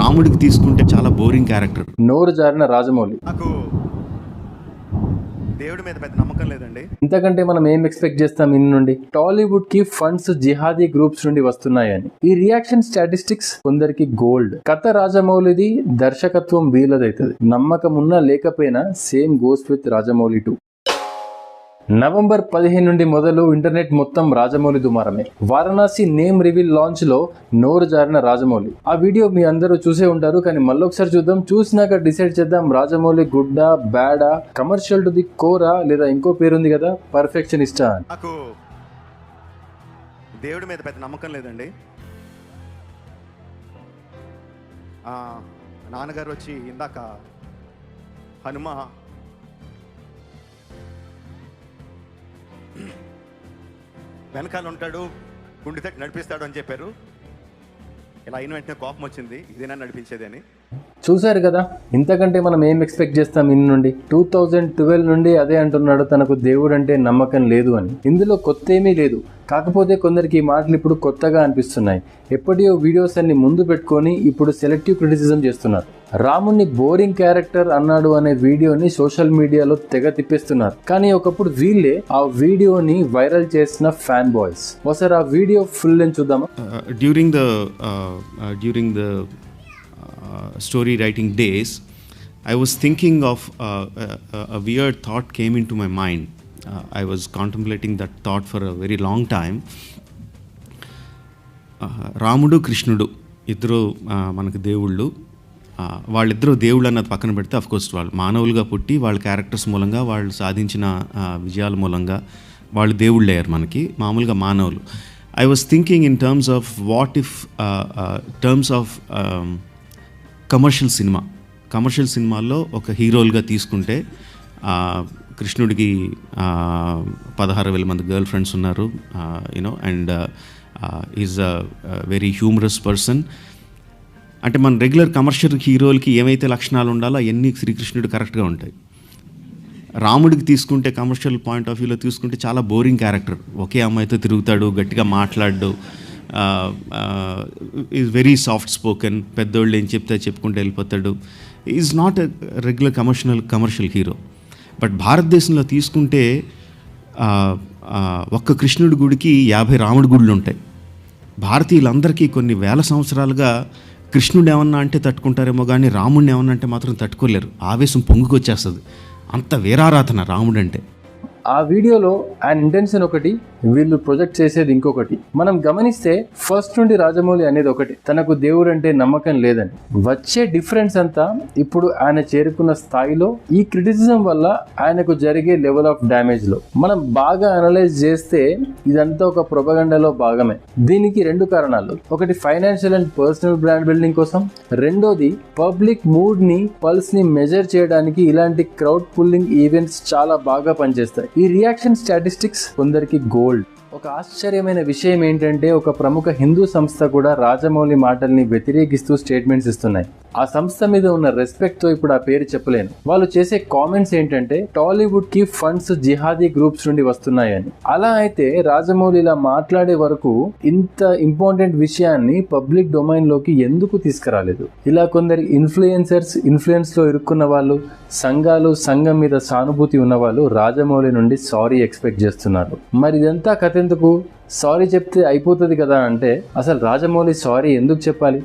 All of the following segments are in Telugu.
రాముడికి తీసుకుంటే చాలా బోరింగ్ క్యారెక్టర్. నోరు జారిన రాజమౌళి. నాకు దేవుడి మీద పెద్ద నమ్మకం లేదండి. ఇంతకంటే మనం ఏం ఎక్స్పెక్ట్ చేస్తాం ఇన్ నుండి? టాలీవుడ్ కి ఫండ్స్ జిహాదీ గ్రూప్స్ నుండి వస్తున్నాయని. ఈ రియాక్షన్ స్టాటిస్టిక్స్ కొందరికి గోల్డ్. కథ రాజమౌళిది, దర్శకత్వం వీలదైతది. నమ్మకం ఉన్నా లేకపోయినా same goes with Rajamouli 2. November 15 నుండి మొదలు ఇంటర్నెట్ మొత్తం రాజమౌళి దుమారమే. వారణాసి నేమ్ రివీల్ లాంచ్ లో నోరు జారిన రాజమౌళి. ఆ వీడియో మీ అందరూ చూసే ఉంటారు, కానీ మళ్ళొకసారి చూద్దాం. చూసినాక డిసైడ్ చేద్దాం రాజమౌళి గుడ్డా, బ్యాడా, కమర్షియల్ టు ది కోరా, లేదా ఇంకో పేరుంది కదా పర్ఫెక్షనిస్టా. నాకు దేవుడి మీద పెద్ద నమ్మకం లేదండి. నాన్నగారు వచ్చి ఇందాక హనుమ వెనకాల ఉంటాడు, గుండె తట్టి నడిపిస్తాడు అని చెప్పారు. ఇలా అయిన వెంటనే కోపం వచ్చింది, ఇదేనా నడిపించేది అని. చూశారు కదా, ఇంతకంటే మనం ఏం ఎక్స్పెక్ట్ చేస్తాం ఇన్ నుండి? 2012 నుండి అదే అంటున్నాడు, తనకు దేవుడు అంటే నమ్మకం లేదు అని. ఇందులో కొత్త ఏమీ లేదు, కాకపోతే కొందరికి ఈ మాటలు ఇప్పుడు కొత్తగా అనిపిస్తున్నాయి. ఎప్పటియో వీడియోస్ అన్ని ముందు పెట్టుకొని ఇప్పుడు సెలెక్టివ్ క్రిటిసిజం చేస్తున్నారు. రాముణ్ణి బోరింగ్ క్యారెక్టర్ అన్నాడు అనే వీడియోని సోషల్ మీడియాలో తెగ తిప్పేస్తున్నారు. కానీ ఒకప్పుడు వీళ్ళే ఆ వీడియోని వైరల్ చేసిన ఫ్యాన్ బాయ్స్. ఒకసారి ఆ వీడియో ఫుల్ అని చూద్దామా? During the story writing days, I was thinking of a weird thought came into my mind. I was contemplating that thought for a very long time. రాముడు కృష్ణుడు ఇద్దరు మనకు దేవుళ్ళు. వాళ్ళిద్దరూ దేవుళ్ళు అన్నది పక్కన పెడితే అఫ్కోర్స్ వాళ్ళు మానవులుగా పుట్టి వాళ్ళ క్యారెక్టర్స్ మూలంగా వాళ్ళు సాధించిన విజయాల మూలంగా వాళ్ళు దేవుళ్ళు అయ్యారు మనకి, మామూలుగా మానవులు. I was thinking in terms of what if terms of commercial సినిమాల్లో ఒక హీరోలుగా తీసుకుంటే కృష్ణుడికి 16,000 మంది గర్ల్ ఫ్రెండ్స్ ఉన్నారు, you know, and is a very humorous person. అంటే మన రెగ్యులర్ కమర్షియల్ హీరోలకి ఏమైతే లక్షణాలు ఉండాలో అవన్నీ శ్రీకృష్ణుడు కరెక్ట్గా ఉంటాయి. రాముడికి తీసుకుంటే కమర్షియల్ పాయింట్ ఆఫ్ వ్యూలో తీసుకుంటే చాలా బోరింగ్ క్యారెక్టర్. ఒకే అమ్మాయితో తిరుగుతాడు, గట్టిగా మాట్లాడు, ఈజ్ వెరీ సాఫ్ట్ స్పోకెన్, పెద్దోళ్ళు ఏం చెప్తే చెప్పుకుంటూ వెళ్ళిపోతాడు. Is not a regular commercial hero. But భారతదేశంలో తీసుకుంటే ఒక్క కృష్ణుడి గుడికి 50 రాముడి గుడులు ఉంటాయి. భారతీయులందరికీ కొన్ని వేల సంవత్సరాలుగా కృష్ణుడు ఏమన్నా అంటే తట్టుకుంటారేమో కానీ రాముడిని ఏమన్నా అంటే మాత్రం తట్టుకోలేరు. ఆవేశం పొంగుకొచ్చేస్తుంది, అంత వీరారాధన రాముడు అంటే. ఆ వీడియోలో ఆయన ఇంటెన్షన్ ఒకటి, వీళ్ళు ప్రొజెక్ట్ చేసేది ఇంకొకటి. మనం గమనిస్తే ఫస్ట్ నుండి రాజమౌళి అనేది ఒకటి, తనకు దేవుడు అంటే నమ్మకం లేదని. వచ్చే డిఫరెన్స్ అంతా ఇప్పుడు ఆయన చేరుకున్న స్థాయిలో ఈ క్రిటిసిజం వల్ల ఆయనకు జరిగే లెవెల్ ఆఫ్ డ్యామేజ్ లో. మనం బాగా అనలైజ్ చేస్తే ఇదంతా ఒక ప్రొపగండాలో భాగమే. దీనికి 2 కారణాలు. ఒకటి financial and personal brand building కోసం, రెండోది పబ్లిక్ మూడ్ ని, పల్స్ ని మెజర్ చేయడానికి ఇలాంటి క్రౌడ్ పుల్లింగ్ ఈవెంట్స్ చాలా బాగా పనిచేస్తాయి. ఈ రియాక్షన్ స్టాటిస్టిక్స్ కొందరికి గోల్డ్. ఒక ఆశ్చర్యమైన విషయం ఏంటంటే ఒక ప్రముఖ హిందూ సంస్థ కూడా రాజమౌళి మాటల్ని వ్యతిరేకిస్తూ స్టేట్మెంట్స్ ఇస్తున్నాయి. ఆ సంస్థ మీద ఉన్న రెస్పెక్ట్ తో ఇప్పుడు ఆ పేరు చెప్పలేను. వాళ్ళు చేసే కామెంట్స్ ఏంటంటే టాలీవుడ్ కి ఫండ్స్ జిహాదీ గ్రూప్స్ నుండి వస్తున్నాయని. అలా అయితే రాజమౌళి ఇలా మాట్లాడే వరకు ఇంత ఇంపార్టెంట్ విషయాన్ని పబ్లిక్ డొమైన్ లోకి ఎందుకు తీసుకురాలేదు? ఇలా కొందరు ఇన్ఫ్లుయెన్స్ లో ఇరుక్కున్న వాళ్ళు, సంఘం మీద సానుభూతి ఉన్న వాళ్ళు రాజమౌళి నుండి సారీ ఎక్స్పెక్ట్ చేస్తున్నారు. మరి ఇదంతా కథ ఎందుకు? సారీ చెప్తే అయిపోతుంది కదా అంటే అసలు రాజమౌళి సారీ ఎందుకు చెప్పాలి?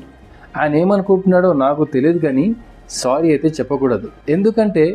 ఆయన ఏమనుకుంటున్నాడో నాకు తెలియదు, కానీ సారీ అయితే చెప్పకూడదు. ఎందుకంటే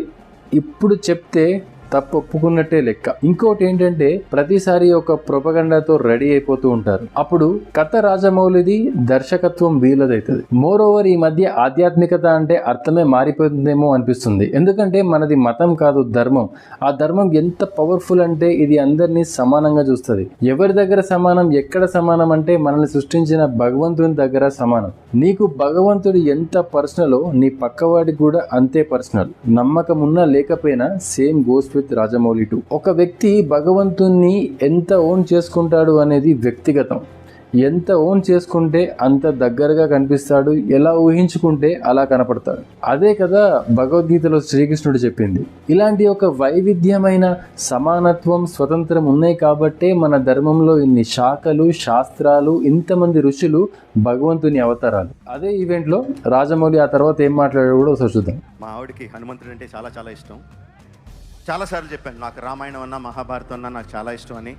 ఇప్పుడు చెప్తే తప్పు ఒప్పుకున్నట్టే లెక్క. ఇంకోటి ఏంటంటే ప్రతిసారి ఒక ప్రొపగండాతో రెడీ అయిపోతూ ఉంటారు. అప్పుడు కథ రాజమౌళిది, దర్శకత్వం వీలదైతది. మోర్ ఓవర్ ఈ మధ్య ఆధ్యాత్మికత అంటే అర్థమే మారిపోతుందేమో అనిపిస్తుంది. ఎందుకంటే మనది మతం కాదు, ధర్మం. ఆ ధర్మం ఎంత పవర్ఫుల్ అంటే ఇది అందరినీ సమానంగా చూస్తుంది. ఎవరి దగ్గర సమానం, ఎక్కడ సమానం అంటే మనల్ని సృష్టించిన భగవంతుని దగ్గర సమానం. నీకు భగవంతుడు ఎంత పర్సనలో నీ పక్కవాడికి కూడా అంతే పర్సనల్. నమ్మకం ఉన్నా లేకపోయినా సేమ్ గోస్ విత్ రాజమౌళి 2. ఒక వ్యక్తి భగవంతుణ్ణి ఎంత ఓన్ చేసుకుంటాడు అనేది వ్యక్తిగతం. ఎంత ఓన్ చేసుకుంటే అంత దగ్గరగా కనిపిస్తాడు, ఎలా ఊహించుకుంటే అలా కనపడతాడు. అదే కదా భగవద్గీతలో శ్రీకృష్ణుడు చెప్పింది. ఇలాంటి ఒక వైవిధ్యమైన సమానత్వం, స్వతంత్రం ఉన్నాయి కాబట్టే మన ధర్మంలో ఇన్ని శాఖలు, శాస్త్రాలు, ఇంతమంది ఋషులు, భగవంతుని అవతారాలు. అదే ఈవెంట్లో రాజమౌళి ఆ తర్వాత ఏం మాట్లాడాడు కూడా ఒకసారి చూద్దాం. మా ఆవిడకి హనుమంతుడు అంటే చాలా చాలా ఇష్టం. చాలాసార్లు చెప్పాను, నాకు రామాయణం అన్నా మహాభారతం అన్నా నాకు చాలా ఇష్టం అని.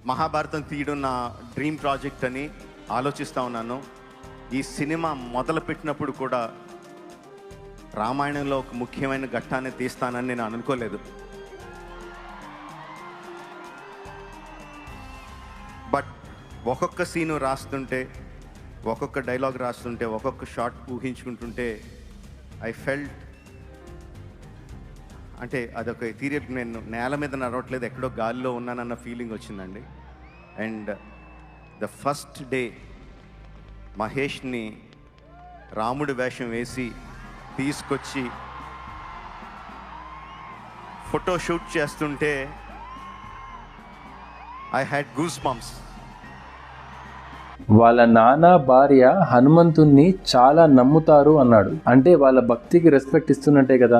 మహాభారతం తీయడం నా డ్రీమ్ ప్రాజెక్ట్ అని ఆలోచిస్తూ ఉన్నాను. ఈ సినిమా మొదలుపెట్టినప్పుడు కూడా రామాయణంలో ఒక ముఖ్యమైన ఘట్టాన్ని తీస్తానని నేను అనుకోలేదు. బట్ ఒక్కొక్క సీను రాస్తుంటే, ఒక్కొక్క డైలాగ్ రాస్తుంటే, ఒక్కొక్క షాట్ ఊహించుకుంటుంటే ఐ ఫెల్ట్ అంటే అదొక ఎథీరియల్, నేను నేల మీద నడవట్లేదు, ఎక్కడో గాలిలో ఉన్నానన్న ఫీలింగ్ వచ్చిందండి. అండ్ ద ఫస్ట్ డే మహేష్ని రాముడి వేషం వేసి తీసుకొచ్చి ఫోటో షూట్ చేస్తుంటే ఐ హ్యాడ్ గూస్ బంప్స్. వాళ్ళ నాన్న భార్య హనుమంతుణ్ణి చాలా నమ్ముతారు అన్నాడు. అంటే వాళ్ళ భక్తికి రెస్పెక్ట్ ఇస్తున్నట్టే కదా.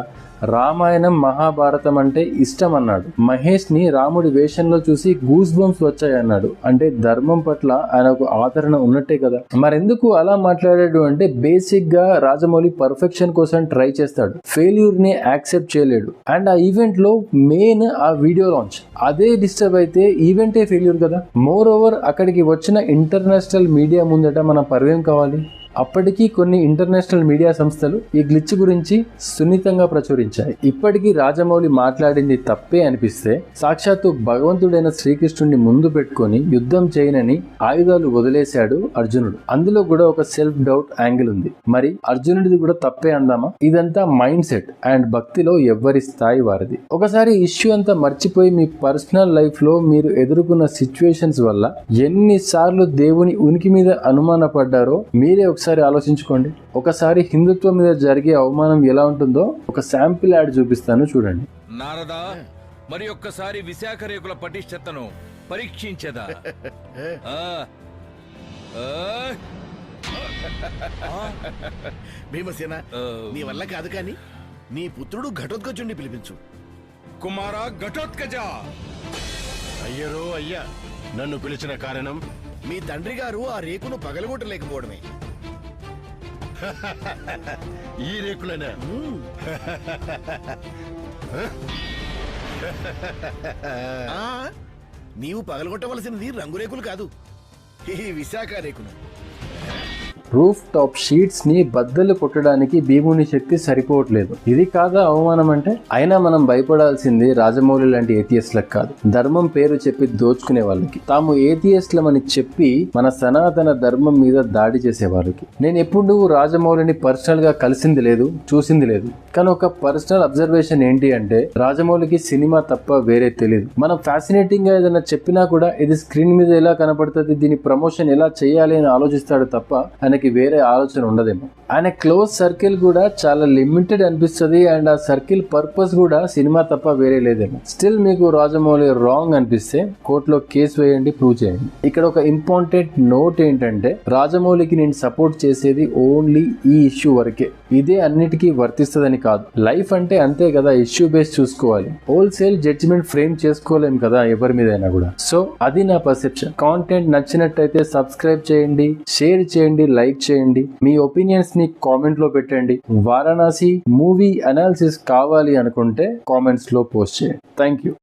రామాయణం, మహాభారతం అంటే ఇష్టం అన్నాడు. మహేష్ ని రాముడి వేషంలో చూసి గూస్ బంప్స్ వచ్చాయి అన్నాడు. అంటే ధర్మం పట్ల ఆయనకు ఆదరణ ఉన్నట్టే కదా. మరెందుకు అలా మాట్లాడాడు అంటే బేసిక్ గా రాజమౌళి పర్ఫెక్షన్ కోసం ట్రై చేస్తాడు, ఫెయిల్యూర్ ని యాక్సెప్ట్ చేయలేడు. అండ్ ఆ ఈవెంట్ లో మెయిన్ ఆ వీడియో లాంచ్ అదే డిస్టర్బ్ అయితే ఈవెంటే ఫెయిల్యూర్ కదా. మోర్ ఓవర్ అక్కడికి వచ్చిన ఇంటర్నేషనల్ మీడియా ముందట మన పర్వేం కావాలి. అప్పటికీ కొన్ని ఇంటర్నేషనల్ మీడియా సంస్థలు ఈ గ్లిచ్ గురించి సున్నితంగా ప్రచురించాయి. ఇప్పటికీ రాజమౌళి మాట్లాడింది తప్పే అనిపిస్తే సాక్షాత్తు భగవంతుడైన శ్రీకృష్ణుడిని ముందు పెట్టుకొని యుద్ధం చేయనని ఆయుధాలు వదిలేశాడు అర్జునుడు. అందులో కూడా ఒక సెల్ఫ్ డౌట్ యాంగిల్ ఉంది. మరి అర్జునుడిది కూడా తప్పే అందామా? ఇదంతా మైండ్ సెట్ అండ్ భక్తిలో ఎవ్వరి స్థాయి వారిది. ఒకసారి ఇష్యూ అంతా మర్చిపోయి మీ పర్సనల్ లైఫ్ లో మీరు ఎదుర్కొన్న సిచ్యువేషన్స్ వల్ల ఎన్నిసార్లు దేవుని ఉనికి మీద అనుమానపడ్డారో మీరే ఒకసారి ఆలోచించుకోండి. ఒకసారి హిందుత్వం మీద జరిగే అవమానం ఎలా ఉంటుందో ఒక శాంపిల్ యాడ్ చూపిస్తాను చూడండి. నారదా, మరి ఒక్కసారి విశాఖ రేకుల పటిష్టతను పరీక్షించదా? భీమసేన, నీ వల్ల కాదు కానీ నీ పుత్రుడు ఘటోత్కచుణ్ణి పిలిపించు. కుమారా ఘటోత్కజ. అయ్యరో అయ్యా, నన్ను పిలిచిన కారణం మీ తండ్రి గారు ఆ రేకును పగలగొట్టలేకపోవడమే. ఈ రేకులనే. నీవు పగలగొట్టవలసినది రంగురేకులు కాదు, ఈ విశాఖ రేకును. రూఫ్ టాప్ షీట్స్ ని బద్దలు కొట్టడానికి భీముని శక్తి సరిపోవట్లేదు. ఇది కాదా అవమానం అంటే? అయినా మనం భయపడాల్సింది రాజమౌళి లాంటి ఏథియస్ట్లకు కాదు, ధర్మం పేరు చెప్పి దోచుకునే వాళ్ళకి. తాము ఏథియస్ట్లమని చెప్పి మన సనాతన ధర్మం మీద దాడి చేసే వాళ్ళకి. నేను ఎప్పుడు రాజమౌళిని పర్సనల్ గా కలిసింది లేదు, చూసింది లేదు. కానీ ఒక పర్సనల్ అబ్జర్వేషన్ ఏంటి అంటే రాజమౌళికి సినిమా తప్ప వేరే తెలియదు. మనం ఫ్యాసినేటింగ్ గా ఏదైనా చెప్పినా కూడా ఇది స్క్రీన్ మీద ఎలా కనపడుతుంది, దీని ప్రమోషన్ ఎలా చేయాలి అని ఆలోచిస్తాడు తప్ప ఆయనకి వేరే ఆలోచన ఉండదేమో. ఆయన క్లోజ్ సర్కిల్ కూడా చాలా లిమిటెడ్ అనిపిస్తుంది. అండ్ ఆ సర్కిల్ పర్పస్ కూడా సినిమా తప్ప వేరే లేదేమో. స్టిల్ మీకు రాజమౌళి రాంగ్ అనిపిస్తే కోర్టులో కేసు వేయండి, ప్రూవ్ చేయండి. ఇక్కడ ఒక ఇంపార్టెంట్ నోట్ ఏంటంటే రాజమౌళికి నేను సపోర్ట్ చేసేది ఓన్లీ ఈ ఇష్యూ వరకే. ఇదే అన్నిటికీ వర్తిస్తుందని కాదు. లైఫ్ అంటే అంతే కదా, ఇష్యూ బేస్ చూసుకోవాలి. హోల్సేల్ జడ్జిమెంట్ ఫ్రేమ్ చేసుకోలేం కదా ఎవరి మీదైనా కూడా. సో అది నా పర్సెప్షన్. కాంటెంట్ నచ్చినట్టయితే సబ్స్క్రైబ్ చేయండి, షేర్ చేయండి, లైక్ చేయండి. మీ ఒపీనియన్స్ ని కామెంట్ లో పెట్టండి. వారణాసి మూవీ అనాలిసిస్ కావాలి అనుకుంటే కామెంట్స్ లో పోస్ట్ చేయండి. Thank you.